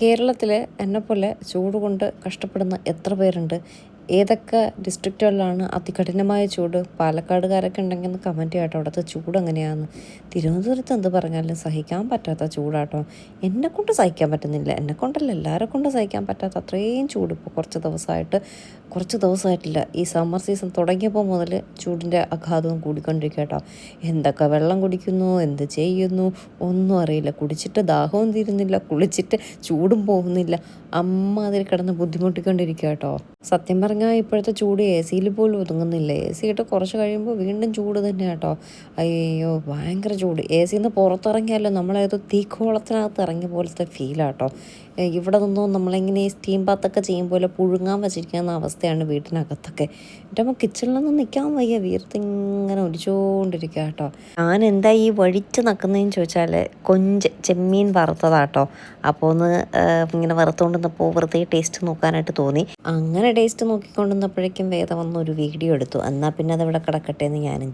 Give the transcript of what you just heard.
കേരളത്തിൽ എന്നെപ്പോലെ ചൂട് കൊണ്ട് കഷ്ടപ്പെടുന്ന എത്ര പേരുണ്ട്? ഏതൊക്കെ ഡിസ്ട്രിക്റ്റുകളിലാണ് അതികഠിനമായ ചൂട്? പാലക്കാടുകാരൊക്കെ ഉണ്ടെങ്കിൽ ഒന്ന് കമൻറ്റ് ചെയ്യാട്ടോ. അവിടുത്തെ ചൂട് എങ്ങനെയാണെന്ന്. തിരുവനന്തപുരത്ത് എന്ത് പറഞ്ഞാലും സഹിക്കാൻ പറ്റാത്ത ചൂടാട്ടോ. എന്നെക്കൊണ്ട് സഹിക്കാൻ പറ്റുന്നില്ല. എന്നെക്കൊണ്ടല്ല, എല്ലാവരെ കൊണ്ടും സഹിക്കാൻ പറ്റാത്ത അത്രയും ചൂട് ഇപ്പോൾ കുറച്ച് ദിവസമായിട്ടില്ല. ഈ സമ്മർ സീസൺ തുടങ്ങിയപ്പോൾ മുതൽ ചൂടിൻ്റെ ആഘാതവും കൂടിക്കൊണ്ടിരിക്കുക കേട്ടോ. എന്തൊക്കെ വെള്ളം കുടിക്കുന്നു, എന്ത് ചെയ്യുന്നു ഒന്നും അറിയില്ല. കുടിച്ചിട്ട് ദാഹവും തീരുന്നില്ല, കുളിച്ചിട്ട് ചൂടും പോകുന്നില്ല. അമ്മാതിരി കിടന്ന് ബുദ്ധിമുട്ടിക്കൊണ്ടിരിക്കുക കേട്ടോ. സത്യം പറഞ്ഞാൽ ഇപ്പോഴത്തെ ചൂട് എ സിയിൽ പോലും ഒതുങ്ങുന്നില്ല. എ സി ഇട്ട് കുറച്ച് കഴിയുമ്പോൾ വീണ്ടും ചൂട് തന്നെ കേട്ടോ. അയ്യോ ഭയങ്കര ചൂട്. എ സിയിൽ നിന്ന് പുറത്തിറങ്ങിയാലോ നമ്മളേതോ തീക്കോളത്തിനകത്ത് ഇറങ്ങിയ പോലത്തെ ഫീലാട്ടോ. ഇവിടെ നിന്നോ നമ്മളിങ്ങനെ ഈ സ്റ്റീം ബാത്തൊക്കെ ചെയ്യുമ്പോൾ പുഴുങ്ങാൻ വെച്ചിരിക്കുന്ന അവസ്ഥയാണ് വീട്ടിനകത്തൊക്കെ. എൻ്റെ അമ്മ കിച്ചണിലൊന്നും നിൽക്കാൻ വയ്യ, വീർത്തിങ്ങനെ ഒലിച്ചുകൊണ്ടിരിക്കുക കേട്ടോ. ഞാൻ എന്താ ഈ വഴിച്ച് നക്കുന്നതെന്ന് ചോദിച്ചാൽ ചെമ്മീൻ വറുത്തതാട്ടോ. അപ്പോൾ ഒന്ന് ഇങ്ങനെ വറുത്തുകൊണ്ടിരുന്നപ്പോൾ വെറുതെ ടേസ്റ്റ് നോക്കാനായിട്ട് തോന്നി. അങ്ങനെ ടേസ്റ്റ് നോക്കിക്കൊണ്ടിരുന്നപ്പോഴേക്കും വേദം വന്നൊരു വീഡിയോ എടുത്തു. എന്നാൽ പിന്നെ അതവിടെ കിടക്കട്ടെ എന്ന് ഞാനും